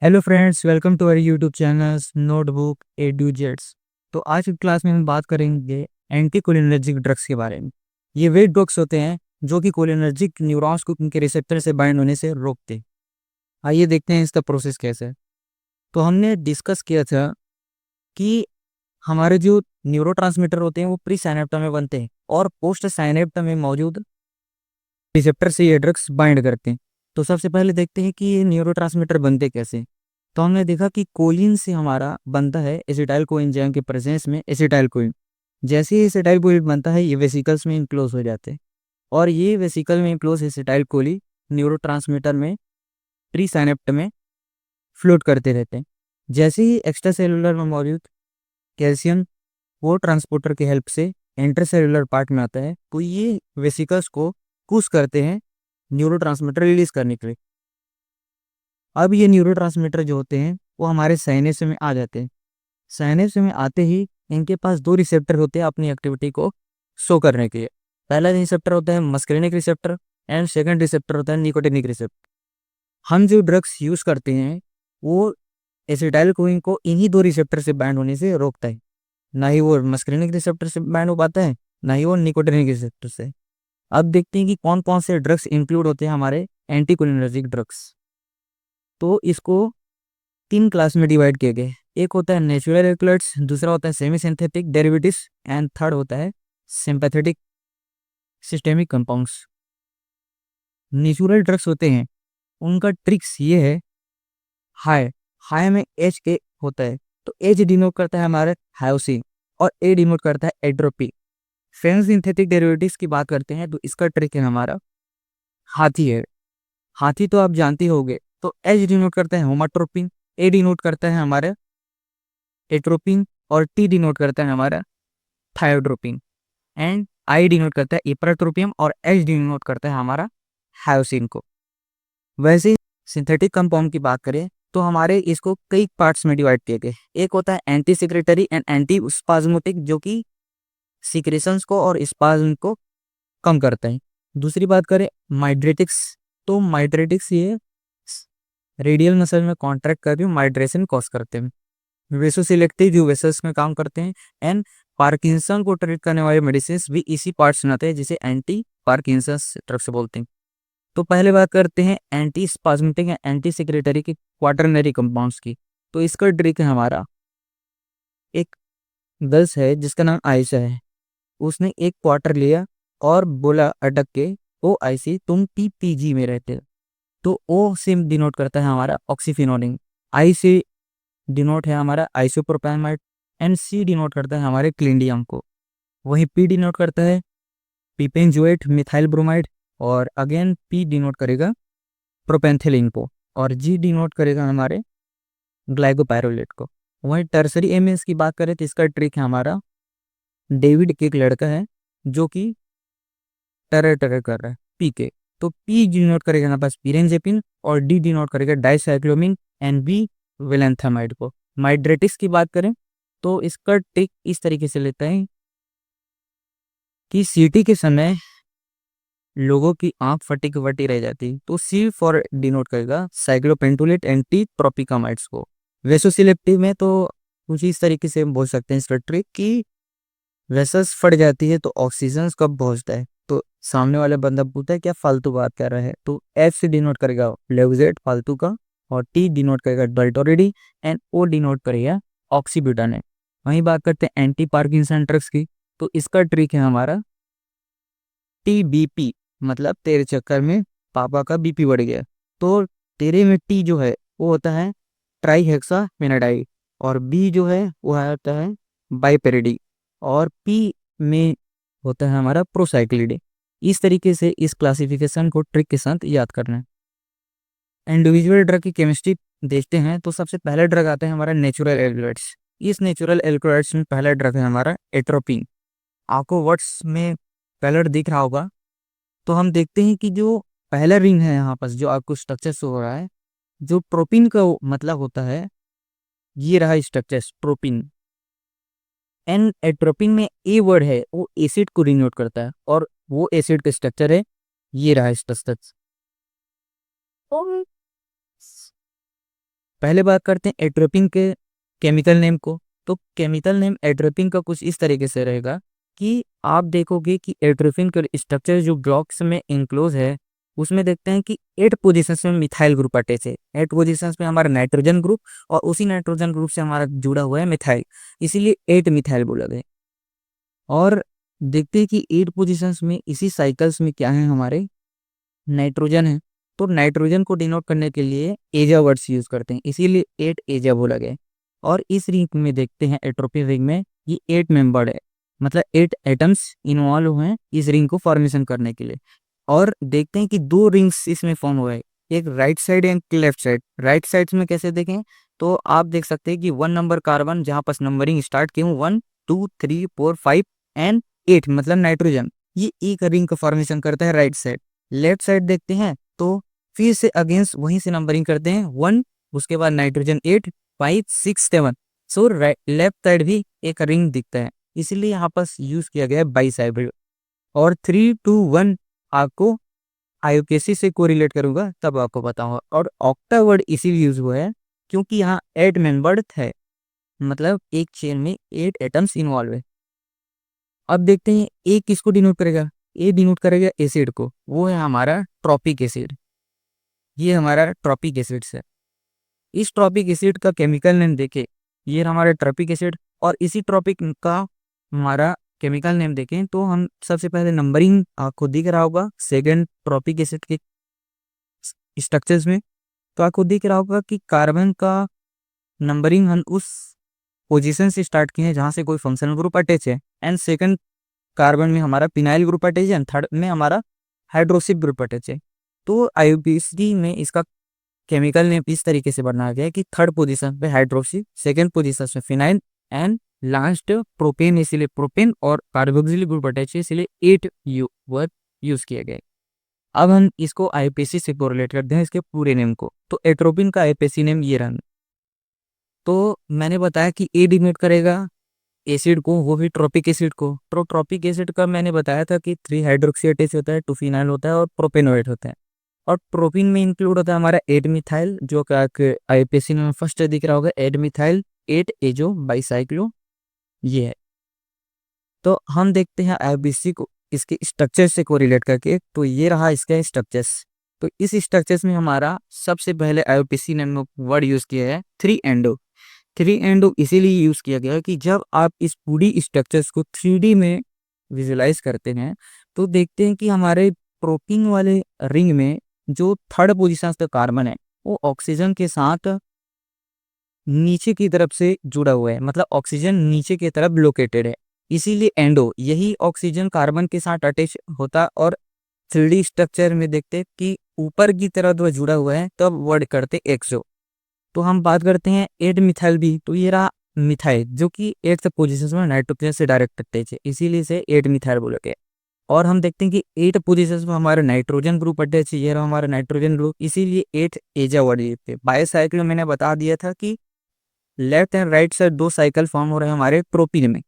Hello friends, welcome to our YouTube channel notebook A to जेड्स। तो आज की क्लास में हम बात करेंगे एंटी कोलिनर्जिक ड्रग्स के बारे में। ये वे ड्रग्स होते हैं जो कि कोलिनर्जिक न्यूरॉन्स को उनके रिसेप्टर से बाइंड होने से रोकते हैं। आइए देखते हैं इसका प्रोसेस कैसे है। तो हमने डिस्कस किया था कि हमारे जो न्यूरोट्रांसमीटर होते हैं वो प्री साइनेप्टा में बनते हैं और पोस्ट साइनेप्टा में मौजूद रिसेप्टर से ये ड्रग्स बाइंड करते हैं। तो सबसे पहले देखते हैं कि ये न्यूरोट्रांसमीटर बनते कैसे। तो हमने देखा कि कोलिन से हमारा बनता है एसिटाइल कोएंजाइम के प्रेजेंस में एसिटाइल कोलिन। जैसे ही एसिटाइल कोलिन बनता है ये वेसिकल्स में इनक्लोज हो जाते हैं और ये वेसिकल में इनक्लोज एसिटाइल कोलिन न्यूरोट्रांसमीटर में प्री साइनेप्ट में फ्लोट करते रहते हैं। जैसे ही एक्स्ट्रा सेलुलर में मौजूद कैल्शियम वो ट्रांसपोर्टर की हेल्प से इंटरसेलुलर पार्ट में आता है तो ये वेसिकल्स को पुश करते हैं न्यूरोट्रांसमीटर रिलीज करने के लिए। अब ये न्यूरोट्रांसमीटर जो होते हैं वो हमारे साइनस में आ जाते हैं। साइनस में आते ही इनके पास दो रिसेप्टर होते हैं अपनी एक्टिविटी को शो करने के लिए। पहला रिसेप्टर होता है muscarinic receptor and second receptor होता है निकोटिनिक रिसेप्टर। हम जो ड्रग्स यूज करते हैं वो एसिटाइल कोलिन को इन्हीं दो रिसेप्टर से बाइंड होने से रोकता है। ना ही वो मस्करिनिक रिसेप्टर से बाइंड हो पाता है, ना ही वो निकोटिनिक रिसेप्टर से। अब देखते हैं कि कौन कौन से ड्रग्स इंक्लूड होते हैं हमारे एंटीकोलिनर्जिक ड्रग्स। तो इसको तीन क्लास में डिवाइड किए गए। एक होता है नेचुरल एल्कलॉइड्स, दूसरा होता है semi synthetic derivatives and third होता है sympathetic systemic compounds. Natural drugs होते हैं उनका ट्रिक्स ये है, हाई हाई में एच के होता है तो एच डिनोट करता है हमारे हायोसिन और ए डिनोट करता है एट्रोपी। सेमी सिंथेटिक डेरिवेटिव्स की बात करते हैं तो इसका ट्रिक है हमारा हाथी है। हाथी तो आप जानते होंगे। तो एच डिनोट करता है होमाट्रोपिन, ए डिनोट करता है हमारे एट्रोपिन और टी डिनोट करता है हमारा थायोट्रोपिन एंड आई डिनोट करता है इपराट्रोपियम और एच डिनोट करता है हमारा हायोसिन को। वैसे सिंथेटिक कंपाउंड की बात करें तो हमारे इसको कई पार्ट्स में डिवाइड किए गए। एक होता है anti secretory and anti spasmodic जो कि सिक्रेशंस को और स्पाज्म को कम करता है। दूसरी बात करें माइड्रेटिक्स, तो माइड्रेटिक्स ये रेडियल मसल में कॉन्ट्रैक्ट करके माइग्रेशन कॉज करते हैं। वेसोसिलेक्टिव जो वेसल्स में काम करते हैं एंड पार्किंसन को ट्रीट करने वाले मेडिसिन भी इसी पार्ट्स में आते हैं जिसे एंटी पार्किंसंस ड्रग्स बोलते हैं। तो पहले बात करते हैं एंटी स्पाज्मेटिक या एंटी सेक्रेटरी के क्वाटरनरी कंपाउंड्स की। तो इसका ट्रिक है हमारा, एक गर्ल्स है जिसका नाम आयशा है, उसने एक क्वार्टर लिया और बोला अटक के ओ आईसी तुम पीपीजी में रहते हो। तो ओ सिम डिनोट करता है हमारा ऑक्सीफिनोलिन, आई से डिनोट है हमारा आइसोप्रोपैनामाइड एंड सी डिनोट करता है हमारे क्लिंडियम को। वही पी डिनोट करता है पीपेंजोएट मिथाइल ब्रोमाइड और अगेन पी डिनोट करेगा प्रोपेंथिलिन को और जी डिनोट करेगा हमारे ग्लाइकोपायरोलेट को। वहीं टर्सरी एमएस की बात करें तो इसका ट्रिक है हमारा, डेविड के एक लड़का है जो कि टेरर टेरर कर रहा है पी के। तो पी डिनोट करेगा हमारे पास पिरेंजेपिन और डी डिनोट करेगा डाइसाइक्लोमिन एंड बी वेलेंथामाइड को। माइड्रेटिक्स की बात करें तो इसका ट्रिक इस तरीके से लेता है कि सीटी के समय लोगों की आंख फटी की फटी रह जाती है तो सी फॉर डिनोट करेगा साइक्लोपेंटोलेट एंटी ट्रोपिकामाइड्स को। वेसोसिलेक्टिव में तो कुछ इस तरीके से हम बोल सकते हैं इसका ट्रिक कि वेसल्स फट जाती है तो ऑक्सीजन कब पहुंचता है। तो सामने वाला बंदा पूछता है क्या फालतू बात कर रहा है, तो एफ से डिनोट करेगा लेवजेट फालतू का और टी डिनोट करेगा डल्टोरिडी एंड ओ डिनोट करेगा ऑक्सीब्यूटाने। वहीं बात करते हैं एंटी पार्किंसन ड्रग्स की। तो इसका ट्रिक है हमारा टीबीपी, मतलब तेरे चक्कर में पापा का बीपी बढ़ गया। तो तेरे में टी जो है वो होता है ट्राईहेक्सामेनाडाइड और बी जो है वो होता है बाइपेरिडी और पी में होता है हमारा प्रोसाइक्लिड। इस तरीके से इस क्लासिफिकेशन को ट्रिक के साथ याद करना है। इंडिविजुअल ड्रग की केमिस्ट्री देखते हैं तो सबसे पहला ड्रग आता है हमारा नेचुरल एल्कलॉइड्स। इस नेचुरल एल्कलॉइड्स में पहला ड्रग है हमारा एट्रोपिन। आपको वर्ड्स में कलर दिख रहा होगा। तो हम देखते हैं कि जो पहला रिंग है यहाँ पर जो आपको स्ट्रक्चर शो हो रहा है, जो प्रोटीन का मतलब होता है ये रहा स्ट्रक्चर प्रोटीन। एन एट्रोपिन में ए वर्ड है वो एसिड को डिनोट करता है और वो एसिड का स्ट्रक्चर है ये रहा स्ट्रक्चर। पहले बात करते हैं एट्रोपिन के केमिकल नेम को। तो केमिकल नेम एट्रोपिन का कुछ इस तरीके से रहेगा कि आप देखोगे कि एट्रोपिन का स्ट्रक्चर जो ब्लॉक्स में इंक्लोज है, उसमें देखते हैं कि 8 पोजीशंस में मिथाइल ग्रुप अटैच है। 8 पोजीशंस में हमारा नाइट्रोजन ग्रुप और उसी नाइट्रोजन ग्रुप से हमारा जुड़ा हुआ है मिथाइल, इसीलिए 8 मिथाइल बोला गया। और देखते हैं कि 8 पोजीशंस में इसी साइकिल्स में क्या है, हमारे नाइट्रोजन है। तो नाइट्रोजन को डिनोट करने के लिए एजा वर्ड्स यूज करते हैं, इसीलिए 8 एजा बोला गया। और इस रिंग में देखते हैं एट्रोपिन रिंग में ये 8 मेंबर्ड है, मतलब 8 एटम्स इन्वॉल्व हुए हैं इस रिंग को फॉर्मेशन करने के लिए। और देखते हैं कि 2 रिंग्स इसमें फॉर्म हुआ है, एक right side and left side. Right side में कैसे देखें, तो आप देख सकते हैं कि 1 नंबर कार्बन जहां पर नंबरिंग स्टार्ट की हूँ 1 2 3 4 5 एंड 8 मतलब नाइट्रोजन, ये एक रिंग का फॉर्मेशन करता है राइट साइड। लेफ्ट साइड देखते हैं तो फिर से अगेंस्ट वहीं से नंबरिंग करते हैं 1, उसके बाद नाइट्रोजन 8 5 6 7। सो लेफ्ट साइड भी एक रिंग दिखता है, इसलिए यहाँ पर यूज किया गया है बाइसाइक्लिक। और 3 2 1 आपको आईयूपीएसी से कोरिलेट करूंगा तब आपको बताऊंगा। और ऑक्टा वर्ड इसीलिए यूज हुआ है क्योंकि यहाँ 8 मेंबर्ड है, मतलब एक चेन में 8 एटम्स इन्वॉल्व है। अब देखते हैं ए किसको डिनोट करेगा, ए डिनोट करेगा एसिड को, वो है हमारा ट्रॉपिक एसिड। ये हमारा ट्रॉपिक एसिड है। इस ट्रॉपिक एसिड का केमिकल नेम देखे, ये हमारा ट्रॉपिक एसिड। और इसी ट्रॉपिक का हमारा केमिकल नेम देखें तो हम सबसे पहले नंबरिंग आपको दिख रहा होगा सेकेंड ट्रॉपिक एसिड के स्ट्रक्चर्स में, तो आपको दिख रहा होगा कि कार्बन का नंबरिंग हम उस पोजीशन से स्टार्ट किए हैं जहां से कोई फंक्शनल ग्रुप अटैच है। एंड सेकंड कार्बन में हमारा पिनाइल ग्रुप अटैच है एंड थर्ड में हमारा हाइड्रोक्सिल ग्रुप अटैच है। तो आईयूपीएसी में इसका केमिकल नेम इस तरीके से बनाया गया है कि थर्ड पोजीशन पे हाइड्रोक्सी, सेकंड पोजीशन पे फिनाइल एंड लास्ट प्रोपेन, इसीलिए प्रोपेन और कार्बोक्सिल ग्रुप अटैच है, इसलिए 8 वर्ड यूज किए गए। अब हम इसको आईयूपीएसी से कोरिलेट करते हैं इसके पूरे नेम को। तो एट्रोपिन का आईयूपीएसी नेम ये रहा। तो मैंने बताया कि ए डिनोट करेगा एसिड को, वो भी ट्रॉपिक एसिड को। तो ट्रॉपिक एसिड का मैंने बताया था कि 3 हाइड्रोक्सी अटैच होता है, 2 फिनाइल होता है और प्रोपेनोएट होता है। और प्रोपीन में इंक्लूड होता है हमारा 8 मिथाइल, जो कि आईयूपीएसी में फर्स्ट दिख रहा होगा 8 मिथाइल 8 एजो बाइसाइक्लो, ये है। तो हम देखते हैं आईयूपीएसी को इसके स्ट्रक्चर से कोरिलेट करके, तो ये रहा इसका स्ट्रक्चर्स। तो इस स्ट्रक्चर्स में हमारा सबसे पहले आईयूपीएसी ने वर्ड यूज किया है 3 एंडो। 3 एंडो इसीलिए यूज किया गया है कि जब आप इस पूरी स्ट्रक्चर्स को 3D में विजुलाइज करते हैं तो देखते हैं कि हमारे प्रोटीन वाले रिंग में जो थर्ड पोजीशन का कार्बन है वो ऑक्सीजन के साथ नीचे की तरफ से जुड़ा हुआ है, मतलब ऑक्सीजन नीचे की तरफ लोकेटेड है, इसीलिए एंडो। यही ऑक्सीजन कार्बन के साथ अटैच होता और 3D स्ट्रक्चर में देखते कि ऊपर की तरफ वो जुड़ा हुआ है, तब वर्ड करते एक्सो। तो हम बात करते हैं 8 मिथाइल भी, तो ये रहा मिथाइल जो कि 8th पोजीशन में नाइट्रोजन से डायरेक्ट अटैच है, इसीलिए से 8 मिथाइल बोला गया। और हम देखते हैं कि 8 पोजीशन में हमारा नाइट्रोजन ग्रुप अटैच है, ये रहा हमारा नाइट्रोजन ग्रुप, इसीलिए 8 एजा वर्ड पे। बायोसाइकिल मैंने बता दिया था कि left and right side 2 cycle form हो रहे हैं हमारे प्रोपीन में।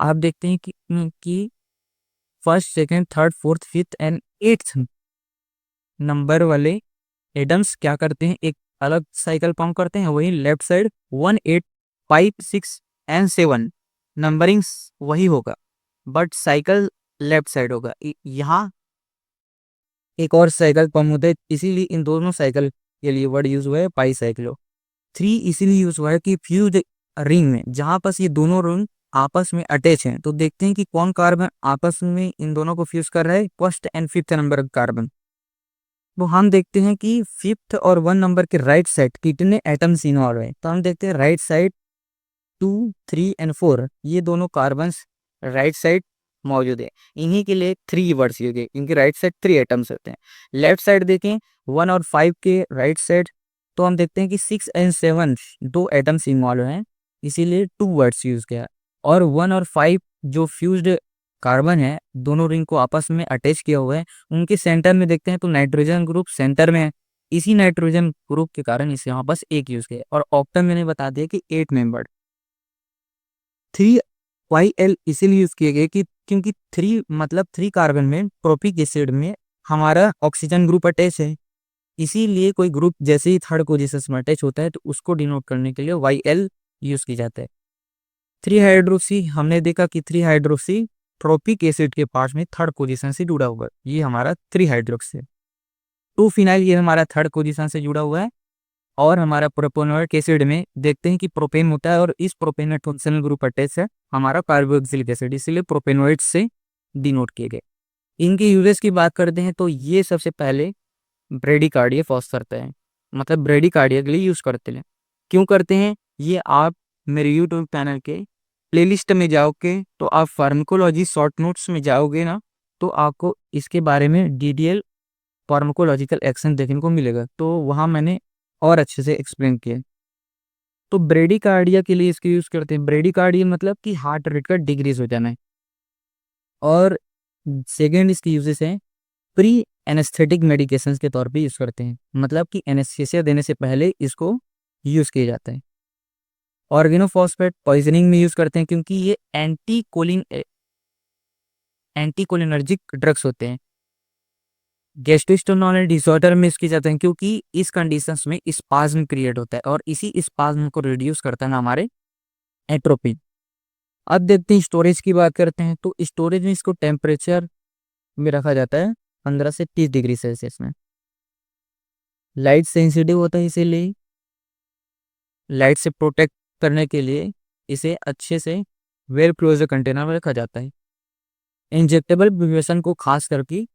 आप देखते हैं कि first second third fourth fifth and 8th number वाले एटम्स क्या करते हैं, एक अलग साइकिल फॉर्म करते हैं। वही लेफ्ट साइड 1 8 5 6 एंड 7 नंबरिंग वही होगा, बट साइकिल लेफ्ट साइड होगा। यहाँ एक और साइकिल फॉर्म होता है, इसीलिए इन दोनों साइकिल के लिए वर्ड यूज हुआ है पाई साइक्लो। 3 इसीलिए यूज हुआ है कि फ्यूज रिंग में जहां पर ये दोनों रिंग आपस में अटैच हैं, तो देखते हैं कि कौन कार्बन आपस में इन दोनों को फ्यूज कर रहा है, first and fifth number carbon. वो हम देखते हैं कि फिफ्थ और 1 नंबर के राइट साइड कितने एटम्स इन्वॉल्व है, तो हम देखते हैं राइट साइड 2 3 एंड 4 ये दोनों कार्बन राइट साइड मौजूद है, इन्हीं के लिए 3 वर्ड्स यूज है, इनके राइट साइड 3 एटम्स होते हैं। लेफ्ट साइड देखें 1 और 5 के राइट साइड, तो हम देखते हैं कि 6 एंड 7 2 एटम्स इन्वॉल्व हैं, इसीलिए 2 वर्ड्स यूज किया। और 1 और 5 जो फ्यूज्ड कार्बन है, दोनों रिंग को आपस में अटैच किया हुआ है, उनके सेंटर में देखते हैं तो नाइट्रोजन ग्रुप सेंटर में है, इसी नाइट्रोजन ग्रुप के कारण इसे यहाँ बस एक यूज किया। और ऑक्टेन मैंने बता दिया कि 8 मेंबर्ड। 3YL इसीलिए यूज किए गए कि क्योंकि 3 मतलब 3 कार्बन में ट्रॉपिक एसिड में हमारा ऑक्सीजन ग्रुप अटैच है, इसीलिए कोई ग्रुप जैसे ही थर्ड पोजीशन में अटैच होता है तो उसको डिनोट करने के लिए YL यूज की जाता है। 3 हाइड्रोक्सी हमने देखा कि 3 हाइड्रोक्सी ट्रोपिक एसिड के पास में थर्ड पोजीशन से जुड़ा हुआ है, ये हमारा 3 हाइड्रोक्सी है। 2 फिनाइल ये हमारा थर्ड पोजीशन से जुड़ा हुआ है। और हमारा प्रोपेनोइक एसिड में देखते हैं कि प्रोपेन होता है और इस प्रोपेन में फंक्शनल ग्रुप अटैच है हमारा कार्बोक्सिलिक एसिड, इसलिए प्रोपेनोइड से डिनोट किए गए। इनके यूजेस की बात करते हैं तो ये सबसे पहले ब्रेडिकार्डिया फॉस करते हैं, मतलब ब्रेडिकार्डिया के लिए यूज करते हैं। क्यों करते हैं ये आप मेरे यूट्यूब चैनल के प्लेलिस्ट में जाओगे तो आप फार्माकोलॉजी शॉर्ट नोट्स में जाओगे ना, तो आपको इसके बारे में डिटेल फार्माकोलॉजिकल एक्शन देखने को मिलेगा, तो वहाँ मैंने और अच्छे से एक्सप्लेन किया। तो ब्रेडिकार्डिया के लिए इसको यूज करते हैं। ब्रेडिकार्डिया मतलब कि हार्ट रेट का डिक्रीज हो जाना है। और सेकेंड इसकी यूजेस है प्री एनेस्थेटिक मेडिकेशंस के तौर पे यूज करते हैं, मतलब कि एनेस्थीसिया देने से पहले इसको यूज किया जाता है। ऑर्गेनोफॉस्फेट पॉइजनिंग में यूज करते हैं क्योंकि ये एंटीकोलिनर्जिक ड्रग्स होते हैं। गैस्ट्रोस्टोनोल डिसऑर्डर में इसकी जाते हैं क्योंकि इस कंडीशंस में स्पाज्म क्रिएट होता है और इसी स्पाज्म को रिड्यूस करता है हमारे एट्रोपिन। अब देखते हैं स्टोरेज की बात करते हैं तो स्टोरेज में इसको टेम्परेचर में रखा जाता है 15 से 30 डिग्री सेल्सियस में। लाइट सेंसिटिव होता है, इसीलिए लाइट से प्रोटेक्ट करने के लिए इसे अच्छे से वेल क्लोज्ड कंटेनर में रखा जाता है। इंजेक्टेबल प्रिपरेशन को खास करके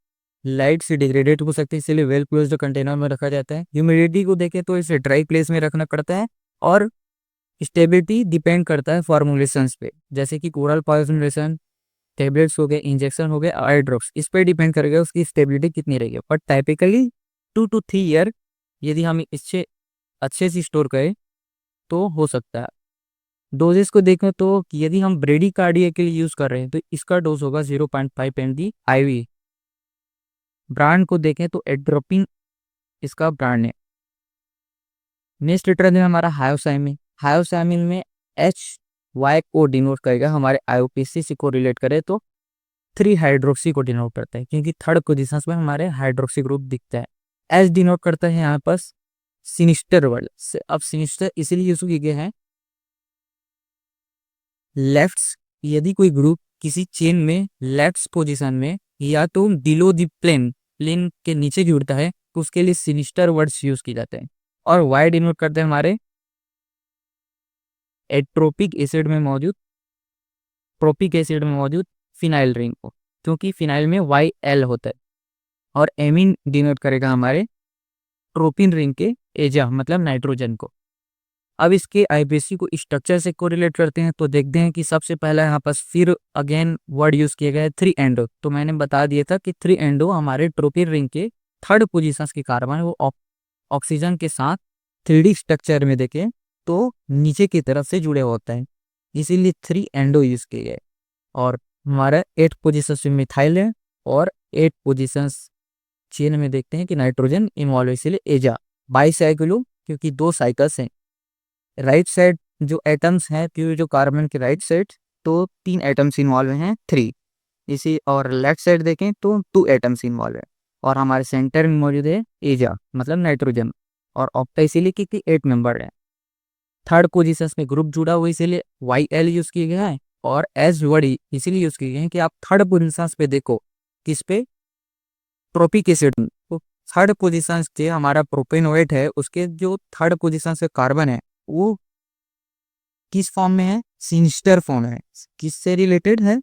लाइट से डिग्रेडेड हो सकते हैं, इसलिए वेल क्लोज्ड कंटेनर में रखा जाता है। ह्यूमिडिटी को देखें तो इसे ड्राई प्लेस में रखना पड़ता है और स्टेबिलिटी डिपेंड करता है फॉर्मुलेशंस पे, जैसे कि कोरल फॉर्मुलेशन, टेबलेट्स हो गए, इंजेक्शन हो गए, आई ड्रॉप्स, इस पर डिपेंड करेगा उसकी स्टेबिलिटी कितनी रहेगी। बट टाइपिकली 2 to 3 ईयर यदि हम इससे अच्छे से स्टोर करें तो हो सकता है। डोजेस को देखें तो यदि हम ब्रेडिकार्डिया के लिए यूज कर रहे हैं तो इसका डोज होगा 0.5 mg IV। ब्रांड को देखें तो एड्रोपिन इसका ब्रांड है। नेक्स्ट लेटर है हमारा हायोसाइमिन। हायोसाइमिन में HY को डिनोट करेगा, हमारे IUPAC को रिलेट करें तो 3 हाइड्रोक्सी को डिनोट करता है क्योंकि थर्ड पोजीशन में हमारे हाइड्रोक्सी ग्रुप दिखता है। H डिनोट करता है यहाँ पर सिनिस्टर वर्ड से। अब सिनिस्टर इसीलिए यूज किए गए हैं लेफ्ट, यदि कोई ग्रुप किसी चेन में लेफ्ट पोजीशन में या तो बिलो द प्लेन के नीचे जुड़ता है तो उसके लिए सिनिस्टर वर्ड्स यूज किए जाते हैं। और वाई डिनोट करते हैं हमारे एट्रोपिक एसिड में मौजूद ट्रोपिक एसिड में मौजूद फिनाइल रिंग को, क्योंकि फिनाइल में YL होता है। और एमीन डिनोट करेगा हमारे ट्रोपिन रिंग के एजा मतलब नाइट्रोजन को। अब इसके IUPAC को स्ट्रक्चर से कोरिलेट करते हैं तो देखते हैं कि सबसे पहला यहाँ पर फिर अगेन वर्ड यूज किया गया है 3 एंडो। तो मैंने बता दिया था कि 3 एंडो हमारे ट्रोपिन रिंग के थर्ड पोजीशन के कार्बन है, वो ऑक्सीजन के साथ 3D स्ट्रक्चर में देखें तो नीचे की तरफ से जुड़े होता है, इसीलिए 3 एंडो यूज किए गए। और हमारा 8 पोजीशन में मिथाइल है और 8 पोजीशन चेन में देखते हैं कि नाइट्रोजन इन्वॉल्व है, इसीलिए एजा। बाईसाइक्लो क्योंकि 2 साइकिल्स हैं। राइट साइड जो एटम्स हैं क्योंकि जो कार्बन के राइट साइड तो 3 एटम्स इन्वॉल्व हैं 3 इसी, और लेफ्ट साइड देखें तो 2 एटम्स इन्वॉल्व है। और हमारे सेंटर में मौजूद है एजा मतलब नाइट्रोजन, और ऑक्टा इसीलिए क्योंकि 8 मेंबर है। थर्ड पोजीशन में ग्रुप जुड़ा हुआ इसीलिए YL यूज किया गया है। और एस वर्ड इसीलिए यूज किए गए हैं कि आप थर्ड पोजीशन पे देखो किस पे ट्रोपिक एसिड, तो थर्ड पोजीशन से हमारा प्रोपेनोएट है उसके जो थर्ड पोजीशन से कार्बन है वो किस फॉर्म में है, सिनिस्टर फॉर्म है। किससे रिलेटेड है,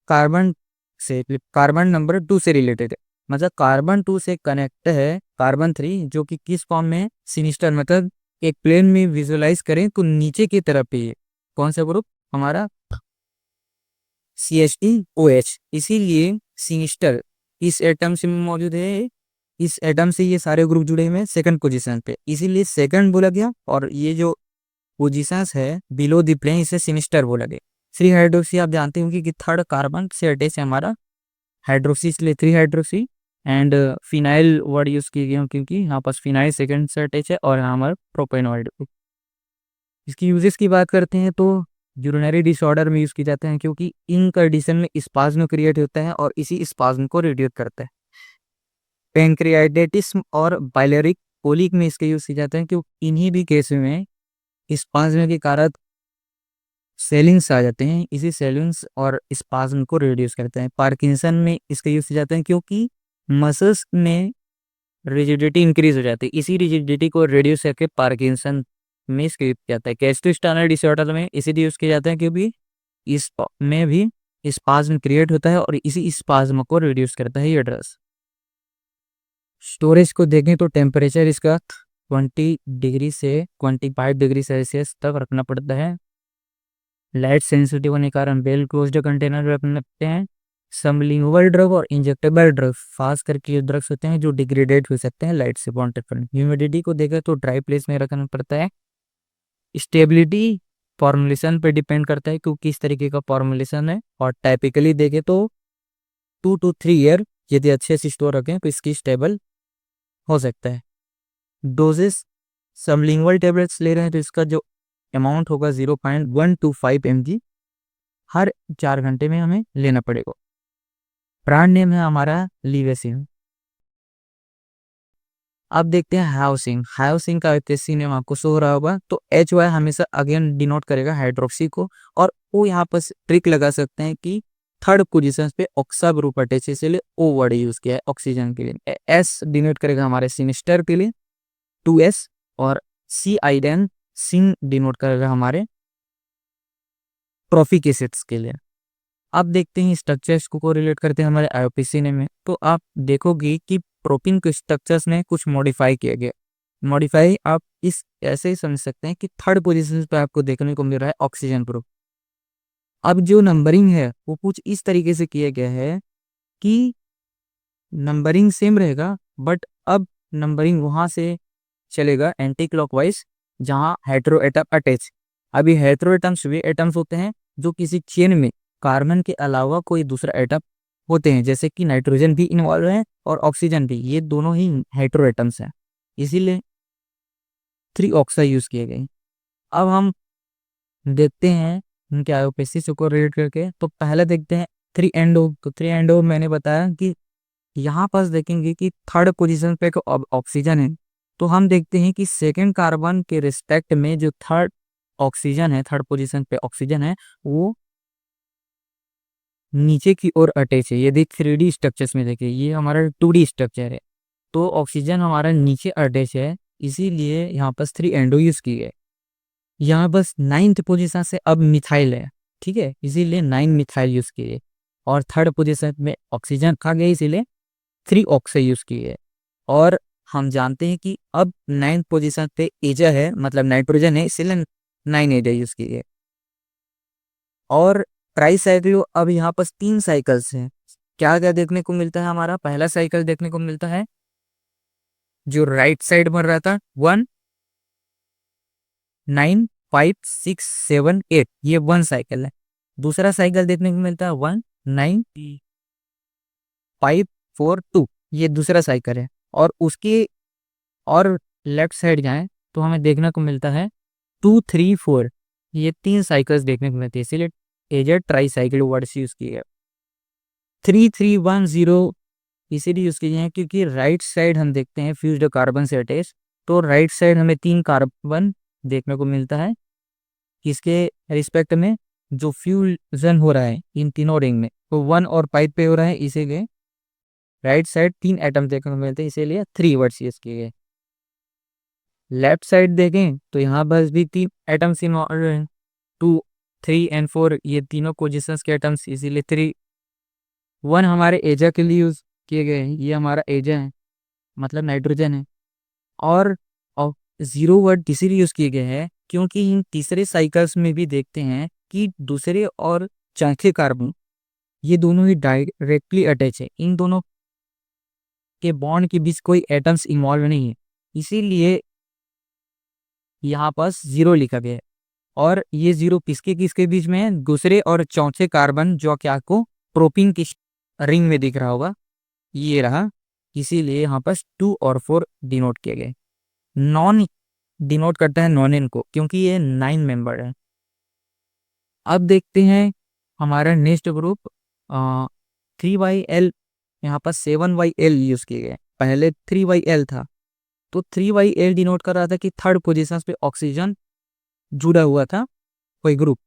कार्बन से, कार्बन नंबर 2 से रिलेटेड है, मतलब कार्बन 2 से कनेक्ट है कार्बन 3 जो कि किस फॉर्म में है, सिनिस्टर। मतलब एक प्लेन में विजुअलाइज करें तो नीचे की तरफ पे है कौन सा ग्रुप हमारा CH2OH, इसीलिए सिनिस्टर इस एटम से मौजूद है। इस एटम से ये सारे ग्रुप जुड़े हुए हैं सेकंड पोजीशन पे, इसीलिए सेकंड बोला गया। और ये जो पोजीशंस है बिलो द प्लेन इसे सिनिस्टर बोला गया। 3 हाइड्रोक्सी आप जानते होंगे कि थर्ड कार्बन से अटैच है हमारा हाइड्रोक्सी, इसलिए 3 hydroxy. And phenyl word use किए गए क्योंकि यहाँ पर फिनाइल सेकंड से अटैच है और यहाँ हमारा प्रोपेनॉइड। इसकी यूजेस की बात करते हैं तो यूरिनरी डिसऑर्डर में यूज किए जाते हैं क्योंकि इन कंडीशन में स्पाज्म क्रिएट होता है और इसी स्पाज्म को रिड्यूस करता है। पेंक्रियाटिस और बाइलेरिक कोलिक में इसके यूज किए जाते हैं, क्योंकि इन्हीं भी केस में स्पाज्म के कारण सेलिंग्स आ जाते हैं। इसी सेलिंग्स और स्पाज्म को रिड्यूस करते हैं। पार्किंसन में इसके यूज किए जाते हैं क्योंकि मसल्स में रिजिडिटी इंक्रीज हो जाती है। इसी रिजिडिटी को रिड्यूस करके पार्किंसन में इसके यूज किया जाता है। गैस्ट्रोस्टाइनल डिसऑर्डर में इसीलिए यूज किए जाते हैं क्योंकि इस में भी स्पाज्म क्रिएट होता है और इसी स्पाज्म को रिड्यूस करता है ये ड्रग्स। स्टोरेज को देखें तो टेम्परेचर इसका 20 डिग्री से 25 डिग्री सेल्सियस तक रखना पड़ता है। लाइट सेंसिटिव होने के कारण वेल क्लोज्ड कंटेनर में रखते हैं। सबलिंगुअल ड्रग और इंजेक्टेबल ड्रग खास करके ये ड्रग्स होते हैं जो डिग्रेडेट हो सकते हैं लाइट से कांटेक्ट करने। ह्यूमिडिटी को देखें तो ड्राई प्लेस में रखना पड़ता है। स्टेबिलिटी फॉर्मुलेशन पे डिपेंड करता है क्योंकि किस तरीके का फॉर्मुलेशन है, और टाइपिकली देखें तो 2 to 3 ईयर यदि अच्छे से स्टोर रखें तो इसकी स्टेबल हो सकता है। डोजेस सबलिंगुअल टेबलेट्स ले रहे हैं तो इसका जो अमाउंट होगा 0.125 mg हर 4 घंटे में हमें लेना पड़ेगा। ब्रांड नेम है हमारा लिवेसिन। अब देखते हैं हाउसिंग। हाउसिंग का एफएससी नेम आपको शो हो रहा होगा। तो एच वाई हमेशा अगेन डिनोट करेगा हाइड्रोक्सी को, और वो यहाँ पर ट्रिक लगा सकते हैं कि थर्ड पोजीशन पे ऑक्सा ग्रुप अटैच है, इसलिए ओ वर्ड यूज किया है ऑक्सीजन के लिए। एस डिनोट करेगा हमारे सिनिस्टर के लिए 2S, और सी आइडेन सिन डिनोट करेगा हमारे ट्रॉफिक एसिड्स के लिए। अब देखते हैं स्ट्रक्चर्स को रिलेट करते हैं हमारे आईओपीसी में। तो आप देखोगे कि प्रोटीन के स्ट्रक्चर्स में कुछ मॉडिफाई किया गया। मॉडिफाई आप इस ऐसे ही समझ सकते हैं कि थर्ड पोजीशन पे आपको देखने को मिल रहा है ऑक्सीजन ग्रुप। अब जो नंबरिंग है वो कुछ इस तरीके से किया गया है कि नंबरिंग सेम रहेगा, बट अब नंबरिंग वहां से चलेगा एंटी क्लॉकवाइज जहां हेटेरो एटम अटैच। अभी हेटेरो एटम्स वे एटम्स होते हैं जो किसी चेन में कार्बन के अलावा कोई दूसरा एटम होते हैं, जैसे कि नाइट्रोजन भी इन्वॉल्व है और ऑक्सीजन भी, ये दोनों ही हेटेरो एटम्स हैं, इसीलिए 3 ऑक्सा यूज किए गए। अब हम देखते हैं उनके आयोपेसिस को रिलेट करके। तो पहले देखते हैं 3 एंडो। तो 3 एंडो मैंने बताया कि यहाँ पास देखेंगे कि थर्ड पोजीशन पे ऑक्सीजन है, तो हम देखते हैं कि सेकेंड कार्बन के रिस्पेक्ट में जो थर्ड ऑक्सीजन है, थर्ड पोजीशन पे ऑक्सीजन है, वो नीचे की ओर अटैच है। यदि 3D स्ट्रक्चर्स में देखिए, ये हमारा 2D स्ट्रक्चर है, तो ऑक्सीजन हमारा नीचे अटैच है, इसीलिए यहाँ पर 3 एंडो यूज की है। यहाँ बस 9th पोजीशन से अब मिथाइल है, ठीक है, इसीलिए 9 मिथाइल यूज किए, और थर्ड पोजीशन में ऑक्सीजन खा गया, इसीलिए 3 ऑक्सा यूज किए। और हम जानते हैं कि अब 9th पोजीशन पे एजा है, मतलब नाइट्रोजन है, इसलिए 9 एजा यूज किए। और ट्राई साइक्लो, अब यहाँ पर 3 साइकिल्स हैं। क्या क्या देखने को मिलता है, हमारा पहला साइकिल देखने को मिलता है जो राइट साइड में रहा था 1 9 5 6 7 8, ये 1 साइकिल है। दूसरा साइकिल देखने को मिलता है 1 9 5 4 2, ये दूसरा साइकिल है। और उसके और लेफ्ट साइड जाएं तो हमें देखने को मिलता है 2 3 4, ये 3 साइकिल्स देखने को मिलती है, इसीलिए एजेड ट्राई साइकिल वर्ड्स यूज किए गए। 3 3 1 0 इसीलिए यूज किए हैं क्योंकि राइट साइड हम देखते हैं फ्यूज्ड कार्बन से अटैच, तो राइट साइड हमें 3 कार्बन देखने को मिलता है, किसके रिस्पेक्ट में, जो फ्यूजन हो रहा है इन तीनों रिंग में, तो 1 और 5 पे हो रहा है, इसीलिए राइट साइड 3 एटम देखने को मिलते हैं, इसीलिए 3 वर्ड्स यूज किए गए। लेफ्ट साइड देखें तो यहाँ बस भी 3 एटम्स इन्वॉल्व हैं, 2 3 एंड 4, ये तीनों पोजिशंस के एटम्स, इसीलिए 3 1 हमारे एजा के लिए यूज किए गए हैं, ये हमारा एजा है, मतलब नाइट्रोजन है। और 0 वर्ड इसीलिए यूज किए गए हैं क्योंकि इन तीसरे साइकिल्स में भी देखते हैं कि दूसरे और चौथे कार्बन, ये दोनों ही डायरेक्टली अटैच है, इन दोनों के बॉन्ड के बीच कोई एटम्स इन्वॉल्व नहीं है, इसीलिए यहाँ पास 0 लिखा गया है। और ये 0 किसके किसके बीच में है, दूसरे और चौथे कार्बन, जो कि आपको प्रोपीन की रिंग में दिख रहा होगा, ये रहा, इसीलिए यहाँ पास 2 और 4 डिनोट किए गए। नॉन डिनोट करता है नॉन इन को, क्योंकि ये 9 मेंबर है। अब देखते हैं हमारा नेक्स्ट ग्रुप 3YL, यहाँ पर 7YL यूज किए गए। पहले 3/L था, तो 3/L डिनोट कर रहा था कि थर्ड पोजीशन पे ऑक्सीजन जुड़ा हुआ था कोई ग्रुप।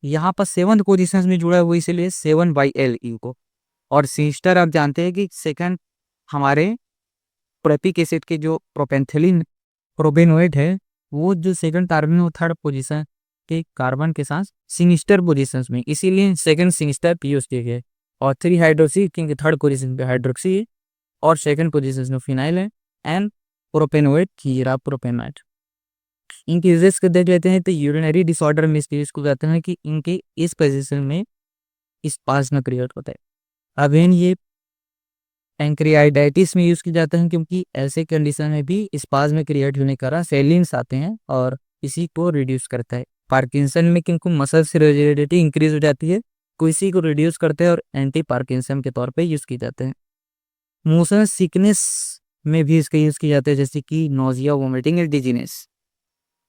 यहाँ पर 7th पोजीशन में जुड़ा हुआ, इसलिए 7/L इनको। और सिस्टर आप जानते हैं कि सेकंड हमारे प्रोपिक एसिड के जो प्रोपेंथिलीन प्रोबेनोइड है, वो जो सेकंड कार्बन वो थर्ड पोजीशन के कार्बन के साथ सिनिस्टर पोजीशन में, इसीलिए सेकंड सिनिस्टर यूज किए गए। और 3 हाइड्रोक्सी क्योंकि थर्ड पोजीशन पे हाइड्रोक्सी है और सेकंड पोजीशन में फिनाइल है, एंड प्रोपेनोइड हीरा प्रोपेनाइड। इनके यूजेस को देख लेते हैं। तो यूरिनरी डिसऑर्डर में इसके यूज को कहते हैं कि इनके इस पोजीशन में स्पाज्म क्रिएट होता है। अगेन ये पैंक्रियाटाइटिस में यूज किया जाता है, क्योंकि ऐसे कंडीशन में भी स्पाज्म क्रिएट होने के कारण सेलिन्स आते हैं और इसी को रिड्यूस करता है। पार्किंसन में किनको मसल से रिजिडिटी इंक्रीज हो जाती है, तो इसी को रिड्यूस करते हैं और एंटी पार्किंसन के तौर पे यूज किए जाते हैं। मोशन सिकनेस में भी इसका यूज किया जाता है, जैसे कि नोजिया, वोमिटिंग और डिजीनेस।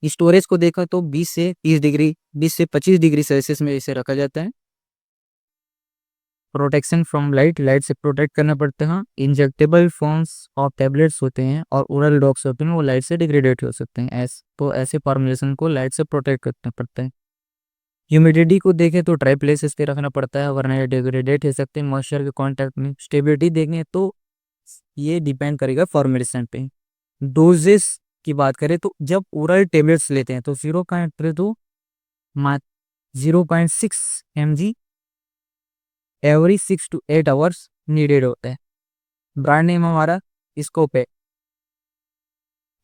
स्टोरेज को देखा तो 20 से 30 डिग्री 20 से 25 डिग्री सेल्सियस में इसे रखा जाता है। प्रोटेक्शन फ्रॉम लाइट से प्रोटेक्ट करना पड़ता है। इंजेक्टेबल फॉर्म्स ऑफ टैबलेट्स होते हैं और ओरल ड्रग्स होते हैं, वो लाइट से डिग्रेडेट हो सकते हैं। तो ऐसे फॉर्मुलेशन को लाइट से प्रोटेक्ट करना पड़ता है। ह्यूमिडिटी को देखें तो ड्राई प्लेसेस पे रखना पड़ता है, वरना ये डिग्रेडेट हो सकते हैं मॉइस्चर के कांटेक्ट में। स्टेबिलिटी देखें तो ये डिपेंड करेगा फॉर्मुलेशन पे। डोजेस की बात करें तो जब ओरल टेबलेट्स लेते हैं तो 0.6 mg every 6 to 8 hours needed होता है। ब्रांड नेम हमारा स्कोप है।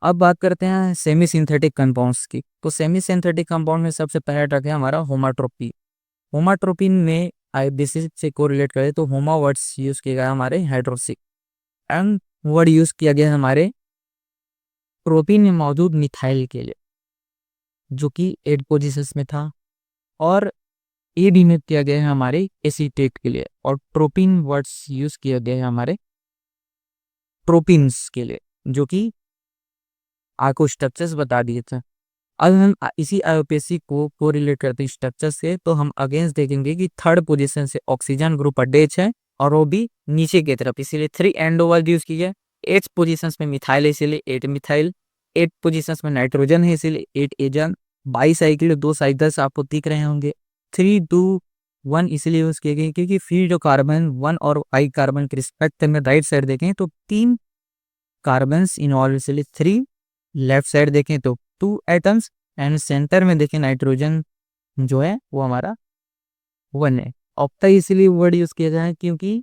अब बात करते हैं सेमी सिंथेटिक कंपाउंड्स की। तो सेमी सिंथेटिक कंपाउंड में सबसे पहला टर्म है हमारा होमाट्रोपी। होमाट्रोपिन में बेसिस से कोरिलेट करें तो होमा वर्ड्स यूज किया गया हमारे हाइड्रोक्सी, एंड वर्ड यूज किया गया हमारे प्रोपीन में मौजूद मिथाइल के लिए, जो कि 8 पोजीशन में था। और ए डिनोट किया गया है हमारे एसीटेट के लिए, और ट्रोपिन वर्ड्स यूज किया गया है हमारे ट्रोपिन्स के लिए, जो कि आपको स्ट्रक्चर्स बता दिए थे। अब हम इसी आईयूपीएसी को कोरिलेट करते हैं स्ट्रक्चर से, तो हम अगेंस्ट देखेंगे कि थर्ड पोजीशन से ऑक्सीजन ग्रुप अटैच है और वो भी नीचे की तरफ, इसीलिए 3 एंडो वर्ड यूज किया है। 8 पोजीशन में मिथाइल है, इसीलिए 8 मिथाइल। 8 पोजीशन में नाइट्रोजन है, इसीलिए 8 एजन। बाईसाइकिल 2 साइकिल्स आपको दिख रहे होंगे। 3 2 1 इसलिए यूज किए गए क्योंकि फिर जो कार्बन 1 और I कार्बन के रिस्पेक्ट में राइट साइड देखें तो 3 कार्बन इन्वॉल्व, इसलिए 3। लेफ्ट साइड देखें तो 2 एटम्स, एंड सेंटर में देखें नाइट्रोजन जो है वो हमारा 1 है। ऑक्टा इसलिए वर्ड यूज किया जाए क्योंकि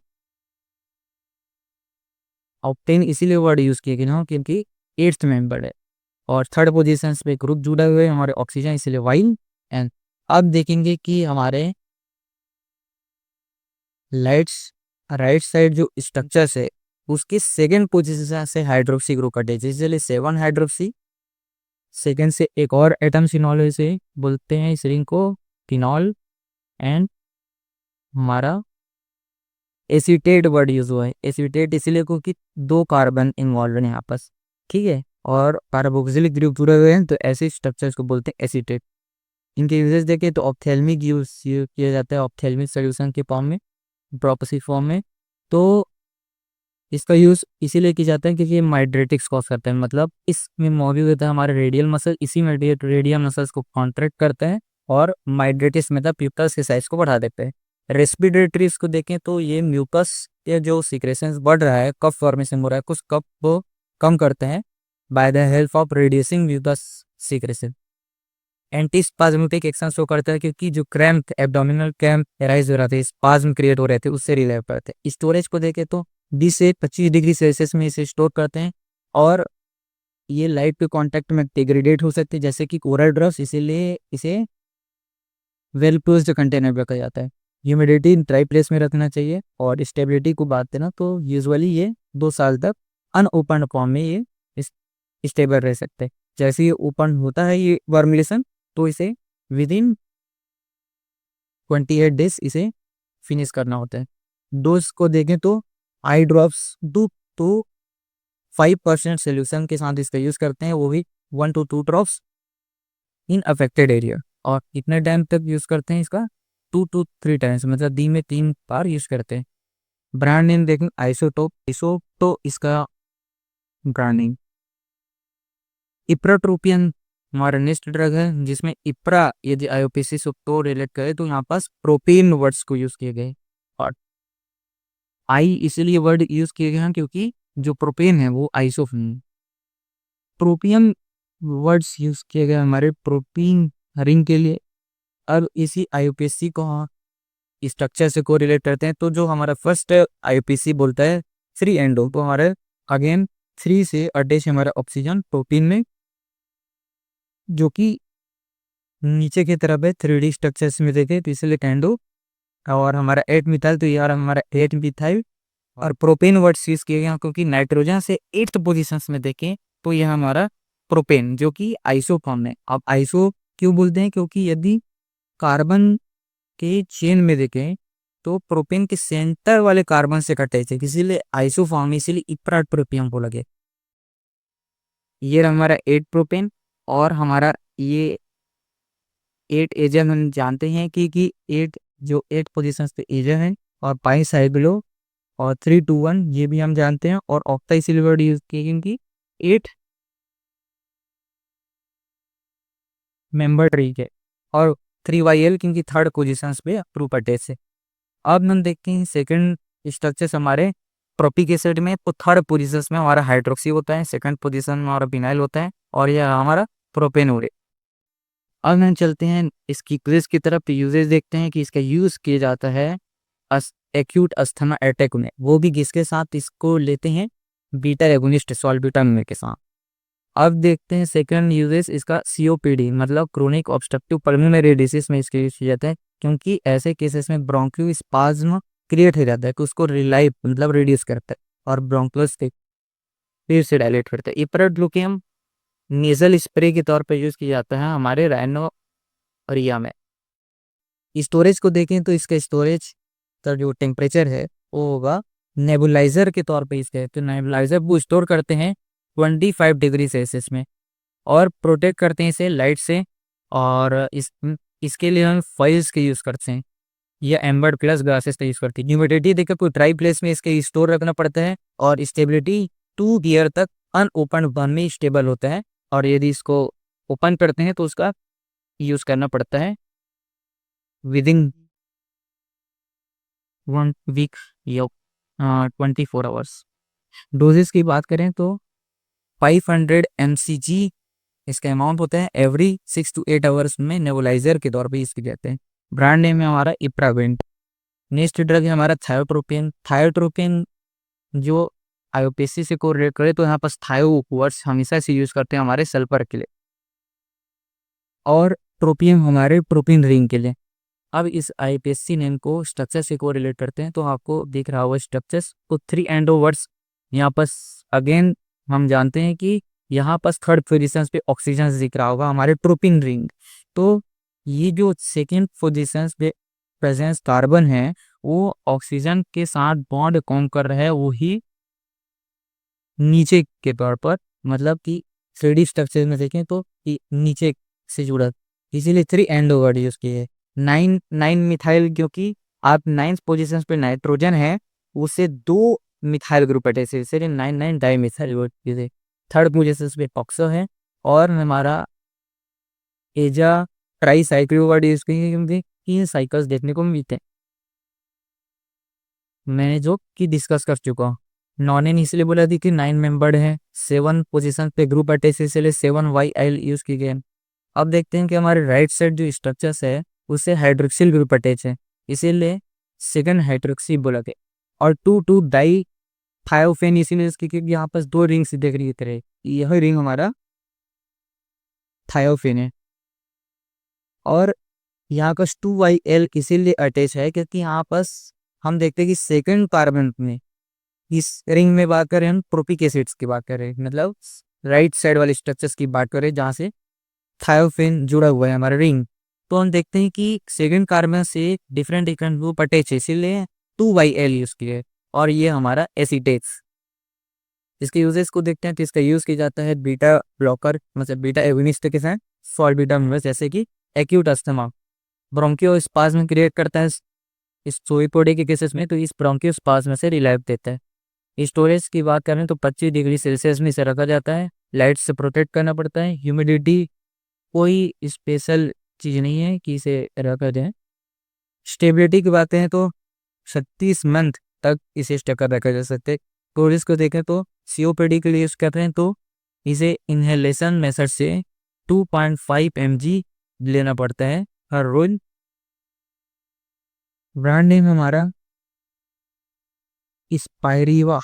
ऑक्टेन इसीलिए वर्ड यूज किया गया क्योंकि 8th मेंबर है और थर्ड पोजीशन पे ग्रुप जुड़ा हुए हमारे ऑक्सीजन, इसलिए वाइल। एंड अब देखेंगे कि हमारे लाइट्स राइट साइड जो स्ट्रक्चर्स है उसके सेकेंड पोजीशन से हाइड्रोक्सी ग्रुप अटैच है, इसलिए 7 हाइड्रोक्सी। सेकेंड से एक और एटम सिनॉल से बोलते हैं इस रिंग को फिनॉल, एंड हमारा एसीटेट वर्ड यूज हुआ है। एसीटेट इसलिए क्योंकि 2 कार्बन इन्वॉल्व है आपस, ठीक है, और कार्बोक्सिलिक ग्रुप जुड़े हुए हैं, तो ऐसे स्ट्रक्चर्स को बोलते हैं एसीटेट। इनके यूजेस देखें तो ऑप्थेल्मिक यूज किया जाता है ऑप्थेल्मिक सोल्यूशन के फॉर्म में, प्रोपोसी फॉर्म में। तो इसका यूज इसीलिए किया जाता है क्योंकि ये माइड्रेटिक्स कॉज करता है, मतलब इसमें मौजूद होता है हमारे रेडियल मसल, इसी में रेडियल मसल्स को कॉन्ट्रैक्ट करते हैं और माइड्रेटिस मतलब प्यूपस के साइज को बढ़ा देते हैं। रेस्पिरेटरी इसको देखें तो ये म्यूकस के जो सिक्रेशन बढ़ रहा है, कफ फॉर्मेशन हो रहा है, कुछ कफ को कम करते हैं by the help of reducing mucus secretion. Anti spasmodic action show करता है क्योंकि जो क्रैम्प एब्डोमिनल क्रैम्प एराइज हो रहा था, स्पाज्म क्रिएट हो रहे थे, उससे रिलेट करते हैं। स्टोरेज को देखें तो 20 से 25 डिग्री सेल्सियस में इसे स्टोर करते हैं और ये लाइट के कांटेक्ट में डिग्रेडेट हो सकते हैं, जैसे कि ओरल ड्रग्स, इसीलिए इसे वेल क्लोज्ड कंटेनर में रखा जाता है। ह्यूमिडिटी ड्राई प्लेस में रखना चाहिए। और स्टेबिलिटी को बात करें तो यूजुअली ये 2 साल तक अनओपन फॉर्म में ये स्टेबल रह सकते हैं। जैसे ये ओपन होता है ये फॉर्मुलेशन, तो इसे विद इन 28 डेज इसे फिनिश करना होता है। डोज को देखें तो आई ड्रॉप्स 2 to 5% सोल्यूशन के साथ इसका यूज करते हैं, वो भी 1 to 2 drops in affected area. और कितने टाइम तक यूज करते हैं इसका 2 to 3 टाइम्स, मतलब दिन में 3 बार यूज करते हैं। ब्रांड नेम देखें आइसोटोप। आइसो तो इसका ब्रांडिंग। इप्राट्रोपियन हमारा नेक्स्ट ड्रग है, जिसमें इप्रा यदि आईओपीसी को रिलेट करे तो यहाँ पास प्रोपेन वर्ड्स को यूज किए गए। और आई इसलिए वर्ड यूज किए गए हैं क्योंकि जो प्रोपेन है वो आइसोफिन। प्रोपियम वर्ड्स यूज किए गए हमारे प्रोटीन रिंग के लिए। अब इसी आईयूपीएसी को स्ट्रक्चर से को रिलेट करते हैं, तो जो हमारा फर्स्ट आईयूपीएसी बोलता है थ्री एंडो, तो हमारे अगेन थ्री से अटैच है हमारा ऑक्सीजन प्रोटीन में, जो कि नीचे की तरफ है 3D स्ट्रक्चर्स में देखे तो इसलिए एंडो। और हमारा 8 मिथाइल, तो यार हमारा 8 मिथाइल। और प्रोपेन वर्ड्स यूज किए गए क्योंकि नाइट्रोजन से 8th पोजीशंस में देखें तो यह हमारा प्रोपेन जो कि आइसो फॉर्म है। अब आइसो क्यों बोलते हैं, क्योंकि यदि कार्बन के चेन में देखें तो प्रोपेन के सेंटर वाले कार्बन से कटे थे, इसीलिए आइसो फॉर्म, इसीलिए इप्राट प्रोपियम को लगे। ये हमारा 8 प्रोपेन। और हमारा ये 8 एजन हम जानते हैं कि 8 जो 8 पोजीशन पे एजन है, और पाई साइक्लो और 3 2 1 ये भी हम जानते हैं। और ऑक्टा इसीलिए वर्ड यूज किए क्योंकि 8 मेंबर ट्री के, और 3YL क्योंकि थर्ड पोजीशन पे अप्रूव अटैच है। अब हम देखते हैं सेकंड स्ट्रक्चर्स हमारे प्रोपिक एसिड में, तो थर्ड पोजीशन में हमारा हाइड्रोक्सी होता है, सेकंड पोजीशन में हमारा विनाइल होता है, और यह हमारा प्रोपेन हो रहा है। अब हम चलते हैं इसकी क्विज की तरफ, यूजेज देखते हैं कि इसका यूज किया जाता है एक्यूट अस्थमा अटैक में, वो भी किसके साथ इसको लेते हैं, बीटा एगोनिस्ट सॉल्ब्यूटामिन के साथ। अब देखते हैं सेकंड यूजेस इसका सीओपीडी मतलब क्रोनिक ऑब्स्ट्रक्टिव पल्मोनरी डिसीज में इसका यूज किया जाता है, क्योंकि ऐसे केसेस में ब्रोंकियो स्पाज्म क्रिएट हो जाता है कि उसको रिलाइव मतलब रिड्यूस करता है और ब्रोंकोस के फिर से डायलेट करता है। इपराड्लुकियम नेजल स्प्रे के तौर पर यूज किया जाता है हमारे राइनोरिया में। स्टोरेज को देखें तो इसका स्टोरेज का जो टेम्परेचर है वो होगा नेबुलाइजर के तौर पे इसके, तो नेबुलाइजर वो स्टोर करते हैं 25 डिग्री सेल्सियस में और प्रोटेक्ट करते हैं इसे लाइट से। और इसके लिए हम फॉइल्स के यूज़ करते हैं या एम्बर्ड प्लस ग्लासेस का यूज़ करते हैं। ह्यूमिडिटी देखकर कोई ड्राई प्लेस में इसके स्टोर रखना पड़ता है, और स्टेबिलिटी 2 ईयर तक अनओपन वन में स्टेबल होता है। और यदि इसको ओपन करते हैं तो उसका यूज़ करना पड़ता है विदिन 1 वीक या 24 आवर्स। डोजेस की बात करें तो 500 mcg इसका अमाउंट होता है एवरी 6 to 8 आवर्स में नेबुलाइजर के तौर पे इसकी कहते हैं। ब्रांड नेम है हमारा इप्रावेंट। नेक्स्ट ड्रग है हमारा थायोट्रोपिन। थायोट्रोपिन जो आईओपीसी से को रिलेट करे तो यहाँ पर थायो वर्ड्स हमेशा से यूज करते हैं हमारे सल्फर के लिए, और ट्रोपियम हमारे प्रोपीन रिंग के लिए। अब इस आईपीएससी नेम को स्ट्रक्चर से को रिलेट करते हैं, तो आपको दिख रहा होगा स्ट्रक्चर्स तो 3 एंडो वर्ड्स यहाँ पर अगेन हम जानते हैं कि यहाँ पर थर्ड पोजीशन पे ऑक्सीजन दिख रहा होगा हमारे ट्रोपिन रिंग। तो ये जो सेकेंड पोजीशन पे प्रेजेंस कार्बन है वो ऑक्सीजन के साथ बॉन्ड कौन कर रहा है, वो ही नीचे के तौर पर, मतलब कि 3D स्ट्रक्चर में देखें तो नीचे से जुड़ा, इसीलिए 3 एंडो वर्ड यूज किए। 9 मिथाइल, क्योंकि आप 9th पोजीशन पे नाइट्रोजन है उससे 2 मिथाइल ग्रुप अटैच है, इसलिए 9 डाई मिथाइल। थर्ड पोजीशन पे ऑक्सो है, और हमारा एजा ट्राई साइक्लो वर्ड यूज किए क्योंकि 3 साइकिल्स देखने को मिलते हैं, मैंने जो कि डिस्कस कर चुका हूँ। नॉन एन इसलिए बोला थी कि 9 मेंबर्ड है, 7 पोजीशन पे ग्रुप अटैच है, इसलिए 7YL यूज की गए। अब देखते हैं कि हमारे राइट साइड जो स्ट्रक्चर्स है उससे हाइड्रोक्सिल ग्रुप अटैच है, इसीलिए सेकंड हाइड्रोक्सी बोला गया। और 2 डाई थायोफेन, इसीलिए इसकी क्योंकि यहाँ पर 2 रिंग्स देख रही है, यह रिंग हमारा थायोफेन है। और यहाँ का 2YL इसीलिए अटैच है क्योंकि यहाँ पर हम देखते हैं कि सेकंड कार्बन में इस रिंग में बात करें, हम प्रोपिक एसिड्स की बात करें, मतलब राइट साइड वाले स्ट्रक्चर्स की बात करें जहाँ से थायोफेन जुड़ा हुआ है हमारा रिंग, तो हम देखते हैं कि सेकंड कार्बन से डिफरेंट ग्रुप अटैच है, इसीलिए 2YL यूज किए। और ये हमारा एसिटेट्स, इसके यूजेस को देखते हैं तो इसका यूज किया जाता है बीटा ब्लॉकर मतलब बीटा एगोनिस्ट के साथ सॉल्बिटामिन, जैसे कि एक्यूट अस्थमा, ब्रोंकियोस्पाज्म क्रिएट करता है इस सोइपोडी के केसेस में, तो इस ब्रोंकियोस्पाज्म से रिलाइव देता है। स्टोरेज की बात करें तो 25 डिग्री सेल्सियस में इसे रखा जाता है। लाइट से प्रोटेक्ट करना पड़ता है। ह्यूमिडिटी कोई स्पेशल चीज़ नहीं है कि इसे रखा जाए। स्टेबिलिटी की बातें हैं तो 36 मंथ तक इसे स्टकर रखा जा सकता है। स्टोरेज को देखें तो सीओपीडी के लिए यूज़ करते हैं तो इसे इनहेलेशन मेथड से 2.5 mg लेना पड़ता है हर रोज। ब्रांड नेम हमारा स्पायरीवा